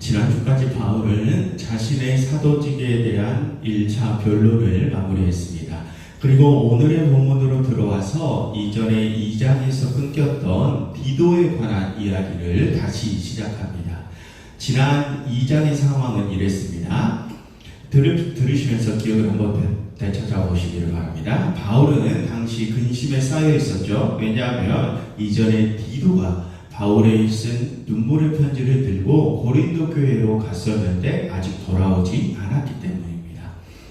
지난주까지 바울은 자신의 사도직에 대한 1차 변론을 마무리했습니다. 그리고 오늘의 본문으로 들어와서 이전에 2장에서 끊겼던 디도에 관한 이야기를 다시 시작합니다. 지난 2장의 상황은 이랬습니다. 들으시면서 기억을 한번 되찾아보시기를 바랍니다. 바울은 당시 근심에 쌓여 있었죠. 왜냐하면 이전에 디도가 바울의 쓴 눈물의 편지를 들고 고린도 교회로 갔었는데 아직 돌아오지 않았기 때문입니다.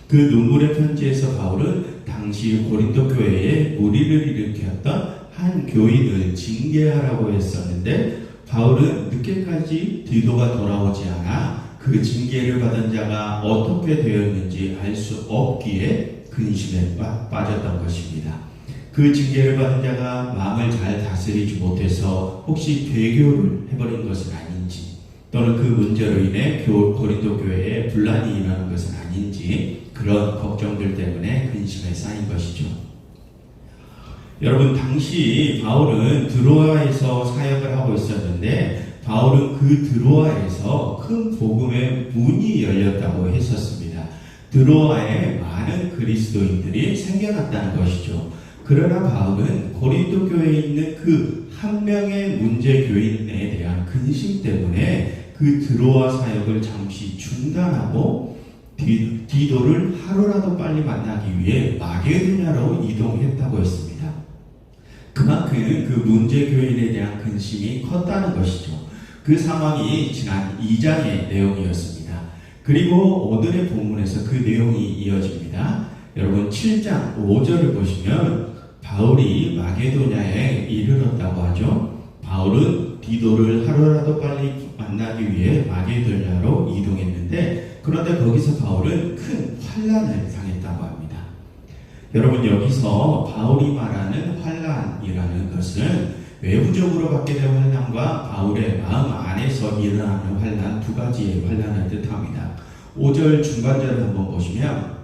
그 눈물의 편지에서 바울은 당시 고린도 교회에 무리를 일으켰던 한 교인을 징계하라고 했었는데 바울은 늦게까지 디도가 돌아오지 않아 그 징계를 받은 자가 어떻게 되었는지 알 수 없기에 근심에 빠졌던 것입니다. 그 징계를 받은 자가 마음을 잘 다스리지 못해서 혹시 배교를 해버린 것은 아닌지, 또는 그 문제로 인해 고린도 교회에 분란이 일어나는 것은 아닌지, 그런 걱정들 때문에 근심에 쌓인 것이죠. 여러분, 당시 바울은 드로아에서 사역을 하고 있었는데 바울은 그 드로아에서 큰 복음의 문이 열렸다고 했었습니다. 드로아에 많은 그리스도인들이 생겨났다는 것이죠. 그러나 바울은 고린도 교회에 있는 그 한 명의 문제 교인에 대한 근심 때문에 그 드로아 사역을 잠시 중단하고 디도를 하루라도 빨리 만나기 위해 마게도냐로 이동했다고 했습니다. 그만큼 그 문제 교인에 대한 근심이 컸다는 것이죠. 그 상황이 지난 2장의 내용이었습니다. 그리고 오늘의 본문에서 그 내용이 이어집니다. 여러분 7장 5절을 보시면 바울이 마게도냐에 이르렀다고 하죠. 바울은 디도를 하루라도 빨리 만나기 위해 마게도냐로 이동했는데 그런데 거기서 바울은 큰 환난을 당했다고 합니다. 여러분 여기서 바울이 말하는 환난이라는 것은 외부적으로 받게 된 환난과 바울의 마음 안에서 일어나는 환난 두 가지의 환난을 뜻합니다. 5절 중간절을 한번 보시면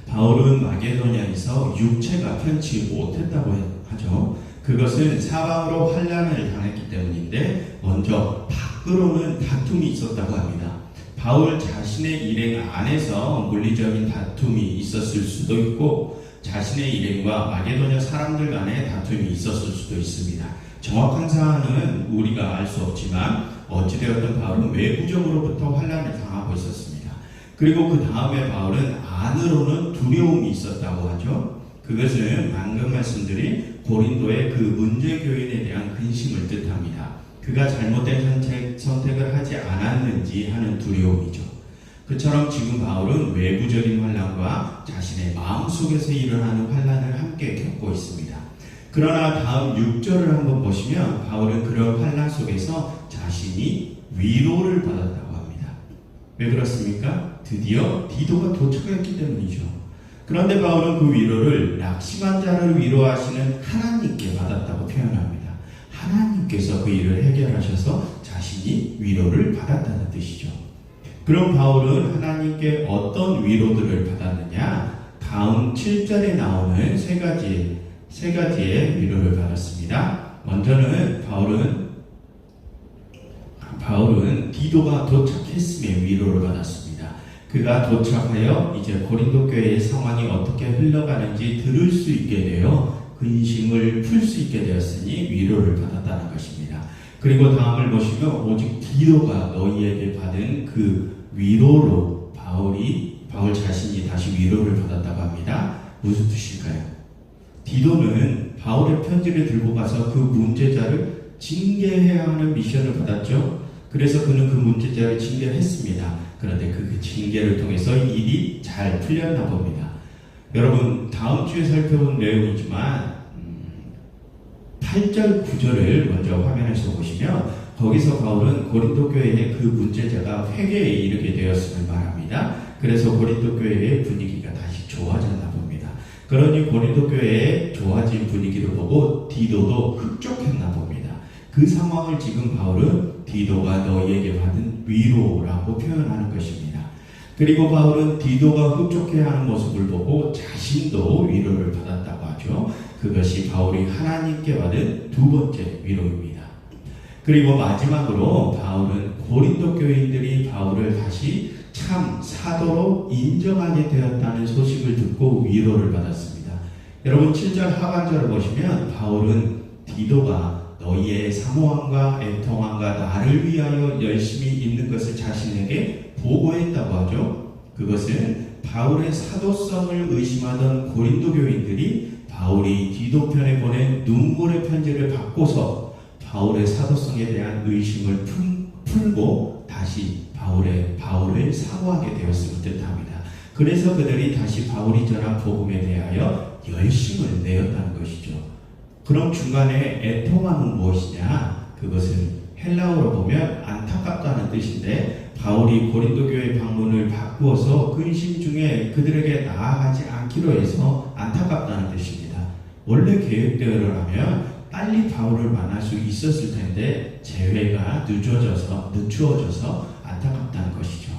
바울은 마게도냐에서 육체가 편치 못했다고 하죠. 그것은 사방으로 환난을 당했기 때문인데 먼저 밖으로는 다툼이 있었다고 합니다. 바울 자신의 일행 안에서 물리적인 다툼이 있었을 수도 있고 자신의 일행과 마게도냐 사람들 간의 다툼이 있었을 수도 있습니다. 정확한 사안은 우리가 알 수 없지만 어찌되었든 바울은 외부적으로부터 환난을 당하고 있었습니다. 그리고 그 다음에 바울은 안으로는 두려움이 있었다고 하죠. 그것은 방금 말씀드린 고린도의 그 문제교인에 대한 근심을 뜻합니다. 그가 잘못된 선택을 하지 않았는지 하는 두려움이죠. 그처럼 지금 바울은 외부적인 환난과 자신의 마음속에서 일어나는 환난을 함께 겪고 있습니다. 그러나 다음 6절을 한번 보시면 바울은 그런 환난 속에서 자신이 위로를 받았다고 합니다. 왜 그렇습니까? 드디어 디도가 도착했기 때문이죠. 그런데 바울은 그 위로를 낙심한 자를 위로하시는 하나님께 받았다고 표현합니다. 하나님께서 그 일을 해결하셔서 자신이 위로를 받았다는 뜻이죠. 그럼 바울은 하나님께 어떤 위로들을 받았느냐? 다음 7절에 나오는 세 가지의 위로를 받았습니다. 먼저는 바울은 디도가 도착했음에 위로를 받았습니다. 그가 도착하여 이제 고린도 교회의 상황이 어떻게 흘러가는지 들을 수 있게 되어 근심을 풀 수 있게 되었으니 위로를 받았다는 것입니다. 그리고 다음을 보시면 오직 디도가 너희에게 받은 그 위로로 바울 자신이 다시 위로를 받았다고 합니다. 무슨 뜻일까요? 디도는 바울의 편지를 들고 가서 그 문제자를 징계해야 하는 미션을 받았죠. 그래서 그는 그 문제자를 징계했습니다. 그런데 그 징계를 통해서 일이 잘 풀렸나 봅니다. 여러분 다음 주에 살펴본 내용이지만 8절 9절을 먼저 화면에서 보시면 거기서 바울은 고린도 교회의 그 문제자가 회개에 이르게 되었음을 말합니다. 그래서 고린도 교회의 분위기가 다시 좋아졌나 봅니다. 그러니 고린도 교회의 좋아진 분위기를 보고 디도도 흡족했나 봅니다. 그 상황을 지금 바울은 디도가 너희에게 받은 위로라고 표현하는 것입니다. 그리고 바울은 디도가 흡족해하는 모습을 보고 자신도 위로를 받았다고 하죠. 그것이 바울이 하나님께 받은 두 번째 위로입니다. 그리고 마지막으로 바울은 고린도 교인들이 바울을 다시 참 사도로 인정하게 되었다는 소식을 듣고 위로를 받았습니다. 여러분 7절 하반절을 보시면 바울은 디도가 너희의 사모함과 애통함과 나를 위하여 열심히 있는 것을 자신에게 보고했다고 하죠. 그것은 바울의 사도성을 의심하던 고린도 교인들이 바울이 디도 편에 보낸 눈물의 편지를 받고서 바울의 사도성에 대한 의심을 풀고 다시 바울을 사모하게 되었음을 뜻합니다. 그래서 그들이 다시 바울이 전한 복음에 대하여 열심을 내었다는 것이죠. 그럼 중간에 애통함은 무엇이냐? 그것은 헬라어로 보면 안타깝다는 뜻인데 바울이 고린도 교회 방문을 바꾸어서 근심 중에 그들에게 나아가지 않기로 해서 안타깝다는 뜻입니다. 원래 계획대로라면 빨리 바울을 만날 수 있었을 텐데 재회가 늦추어져서 안타깝다는 것이죠.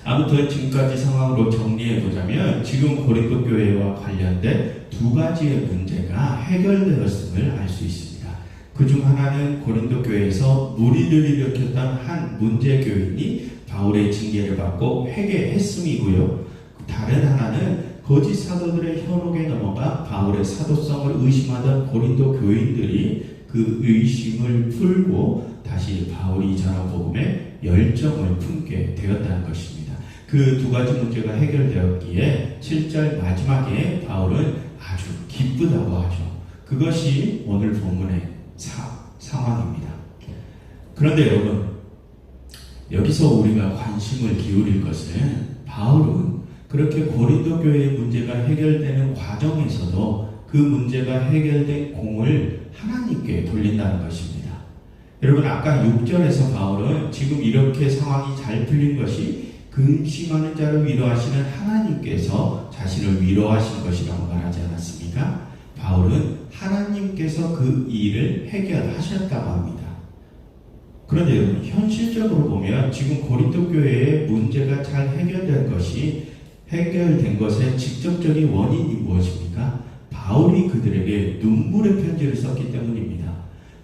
아무튼 지금까지 상황으로 정리해 보자면 지금 고린도 교회와 관련된 두 가지의 문제가 해결되었음을 알 수 있습니다. 그중 하나는 고린도 교회에서 무리를 일으켰던 한 문제 교인이 바울의 징계를 받고 회개했음이고요. 다른 하나는 거짓 사도들의 현혹에 넘어가 바울의 사도성을 의심하던 고린도 교인들이 그 의심을 풀고 다시 바울이 전한 복음에 열정을 품게 되었다는 것입니다. 그 두 가지 문제가 해결되었기에 7절 마지막에 바울은 아주 기쁘다고 하죠. 그것이 오늘 본문의 상황입니다. 그런데 여러분, 여기서 우리가 관심을 기울일 것은 바울은 그렇게 고린도 교회의 문제가 해결되는 과정에서도 그 문제가 해결된 공을 하나님께 돌린다는 것입니다. 여러분 아까 6절에서 바울은 지금 이렇게 상황이 잘 풀린 것이 근심하는 자를 위로하시는 하나님께서 자신을 위로하신 것이라고 말하지 않았습니까? 바울은 하나님께서 그 일을 해결하셨다고 합니다. 그런데 여러분 현실적으로 보면 지금 고린도 교회의 문제가 잘 해결된 것의 직접적인 원인이 무엇입니까? 바울이 그들에게 눈물의 편지를 썼기 때문입니다.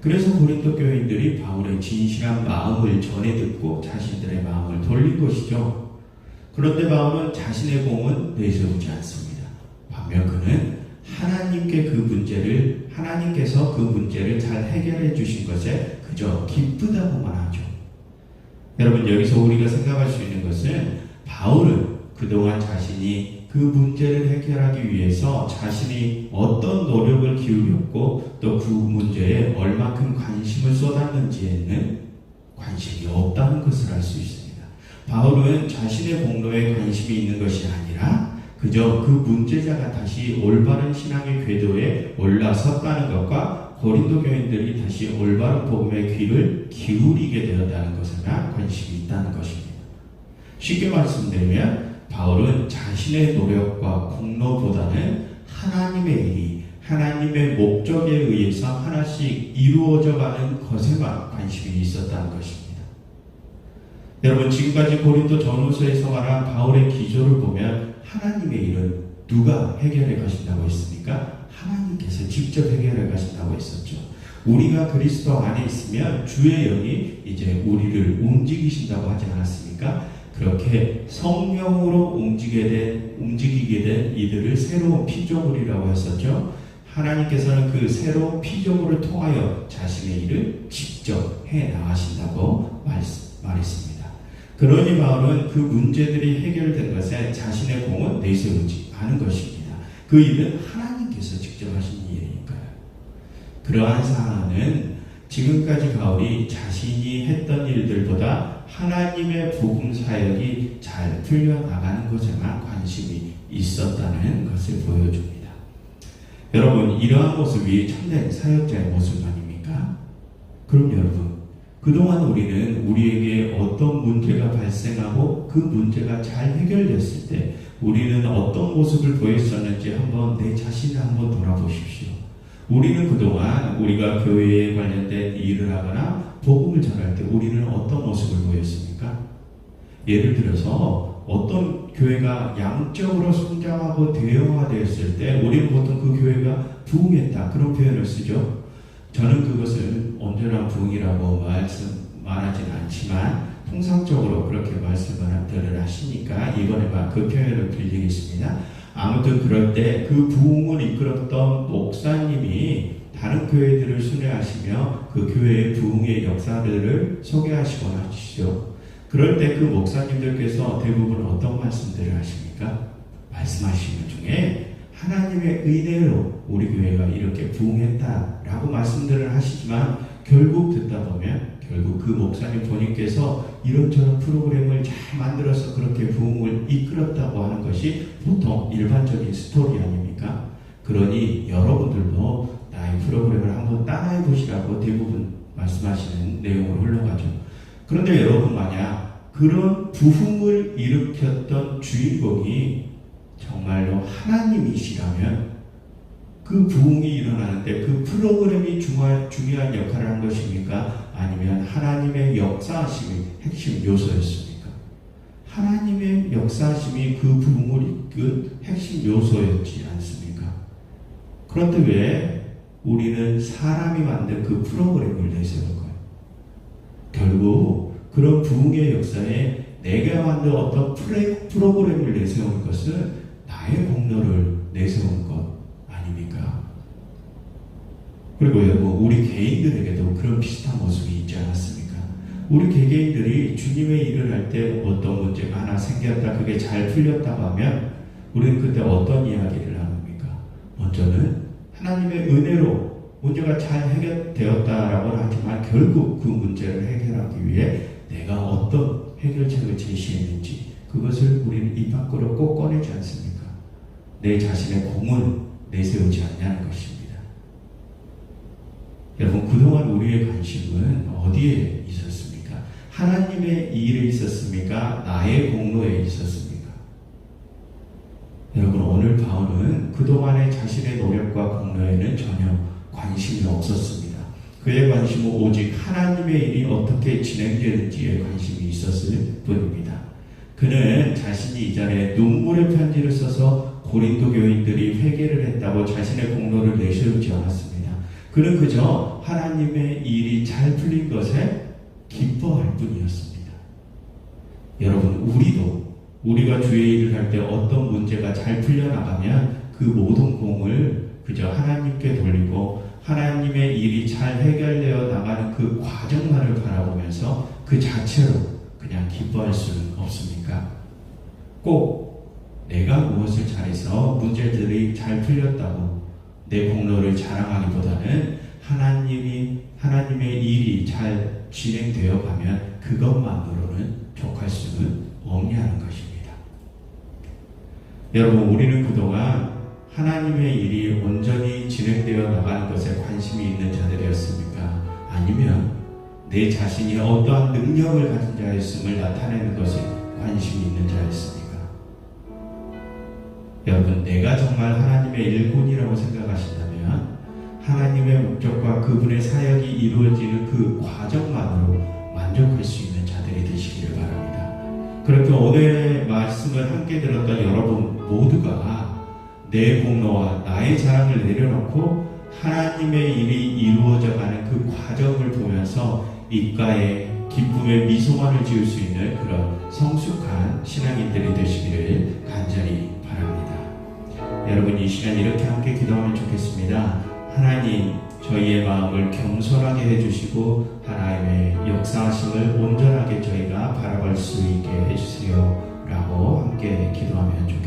그래서 고린도 교인들이 바울의 진실한 마음을 전해 듣고 자신들의 마음을 돌린 것이죠. 그런데 바울은 자신의 공은 내세우지 않습니다. 반면 그는 하나님께서 그 문제를 잘 해결해 주신 것에 그저 기쁘다고만 하죠. 여러분 여기서 우리가 생각할 수 있는 것은 바울은 그동안 자신이 그 문제를 해결하기 위해서 자신이 어떤 노력을 기울였고 또 그 문제에 얼마큼 관심을 쏟았는지에는 관심이 없다는 것을 알 수 있습니다. 바울은 자신의 공로에 관심이 있는 것이 아니라 그저 그 문제자가 다시 올바른 신앙의 궤도에 올라섰다는 것과 고린도 교인들이 다시 올바른 복음의 귀를 기울이게 되었다는 것에만 관심이 있다는 것입니다. 쉽게 말씀드리면 바울은 자신의 노력과 공로보다는 하나님의 일이 하나님의 목적에 의해서 하나씩 이루어져 가는 것에만 관심이 있었다는 것입니다. 여러분 지금까지 고린도 전후서에서 말한 바울의 기조를 보면 하나님의 일은 누가 해결해 가신다고 했습니까? 하나님께서 직접 해결해 가신다고 했었죠. 우리가 그리스도 안에 있으면 주의 영이 이제 우리를 움직이신다고 하지 않았습니까? 그렇게 성령으로 움직이게 된 이들을 새로운 피조물이라고 했었죠. 하나님께서는 그 새로운 피조물을 통하여 자신의 일을 직접 해 나가신다고 말했습니다. 그러니 바울은 그 문제들이 해결된 것에 자신의 공은 내세우지 않은 것입니다. 그 일은 하나님께서 직접 하신 일이니까요. 그러한 상황은 지금까지 바울이 자신이 했던 일들보다 하나님의 복음 사역이 잘 풀려나가는 것에만 관심이 있었다는 것을 보여줍니다. 여러분 이러한 모습이 참된 사역자의 모습 아닙니까? 그럼 여러분 그동안 우리는 우리에게 어떤 문제가 발생하고 그 문제가 잘 해결됐을 때 우리는 어떤 모습을 보였었는지 한번 내 자신을 한번 돌아보십시오. 우리는 그동안 우리가 교회에 관련된 일을 하거나 복음을 전할 때 우리는 어떤 모습을 보였습니까? 예를 들어서 어떤 교회가 양적으로 성장하고 대형화되었을 때 우리는 보통 그 교회가 부흥했다 그런 표현을 쓰죠. 저는 그것을 온전한 부흥이라고 말하진 않지만 통상적으로 그렇게 말씀을 하시니까 이번에만 그 표현을 빌리겠습니다. 아무튼 그럴 때 그 부흥을 이끌었던 목사님이 다른 교회들을 순회하시며 그 교회의 부흥의 역사들을 소개하시곤 하시죠. 그럴 때 그 목사님들께서 대부분 어떤 말씀들을 하십니까? 말씀하시는 중에 하나님의 은혜로 우리 교회가 이렇게 부흥했다라고 말씀들을 하시지만 결국 듣다 보면 결국 그 목사님 본인께서 이런저런 프로그램을 잘 만들어서 그렇게 부흥을 이끌었다고 하는 것이 보통 일반적인 스토리 아닙니까? 그러니 여러분들도 나의 프로그램을 한번 따라해 보시라고 대부분 말씀하시는 내용으로 흘러가죠. 그런데 여러분 만약 그런 부흥을 일으켰던 주인공이 정말로 하나님이시라면 그 부흥이 일어나는데 그 프로그램이 중요한 역할을 한 것입니까? 아니면 하나님의 역사하심이 핵심 요소였습니까? 하나님의 역사하심이 그 부흥을 이끈 핵심 요소였지 않습니까? 그런데 왜 우리는 사람이 만든 그 프로그램을 내세울 거예요? 결국 그런 부흥의 역사에 내가 만든 어떤 프로그램을 내세우는 것은 나의 공로를 내세우는 것 아닙니까? 그리고 여러분 우리 개인들에게도 그런 비슷한 모습이 있지 않았습니까? 우리 개개인들이 주님의 일을 할 때 어떤 문제가 하나 생겼다 그게 잘 풀렸다고 하면 우리는 그때 어떤 이야기를 합니까? 먼저는 하나님의 은혜로 문제가 잘 해결되었다라고 하지만 결국 그 문제를 해결하기 위해 내가 어떤 해결책을 제시했는지 그것을 우리는 입 밖으로 꼭 꺼내지 않습니까? 내 자신의 공을 내세우지 않냐는 것입니다. 여러분 그동안 우리의 관심은 어디에 있었습니까? 하나님의 일에 있었습니까? 나의 공로에 있었습니까? 여러분 오늘 바울은 그동안의 자신의 노력과 공로에는 전혀 관심이 없었습니다. 그의 관심은 오직 하나님의 일이 어떻게 진행되는지에 관심이 있었을 뿐입니다. 그는 자신이 이전에 눈물의 편지를 써서 고린도 교인들이 회개를 했다고 자신의 공로를 내세우지 않았습니다. 그는 그저 하나님의 일이 잘 풀린 것에 기뻐할 뿐이었습니다. 여러분 우리가 주의 일을 할 때 어떤 문제가 잘 풀려나가면 그 모든 공을 그저 하나님께 돌리고 하나님의 일이 잘 해결되어 나가는 그 과정만을 바라보면서 그 자체로 그냥 기뻐할 수는 없습니까? 꼭 내가 무엇을 잘해서 문제들이 잘 풀렸다고 내 공로를 자랑하기보다는 하나님의 일이 잘 진행되어 가면 그것만으로는 족할 수는 없냐는 것입니다. 여러분 우리는 그동안 하나님의 일이 온전히 진행되어 나가는 것에 관심이 있는 자들이었습니까? 아니면 내 자신이 어떠한 능력을 가진 자였음을 나타내는 것에 관심이 있는 자였습니까? 여러분 내가 정말 하나님의 일꾼이라고 생각하신다면 하나님의 목적과 그분의 사역이 이루어지는 그 과정만으로 만족할 수 있는 자들이 되시기를 바랍니다. 그렇게 오늘의 말씀을 함께 들었던 여러분 모두가 내 공로와 나의 자랑을 내려놓고 하나님의 일이 이루어져가는 그 과정을 보면서 입가에 기쁨의 미소만을 지을 수 있는 그런 성숙한 신앙인들이 되시기를 간절히 바랍니다. 여러분 이 시간 이렇게 함께 기도하면 좋겠습니다. 하나님 저희의 마음을 겸손하게 해주시고 하나님의 역사하심을 온전하게 저희가 바라볼 수 있게 해주세요 라고 함께 기도하면 좋겠습니다.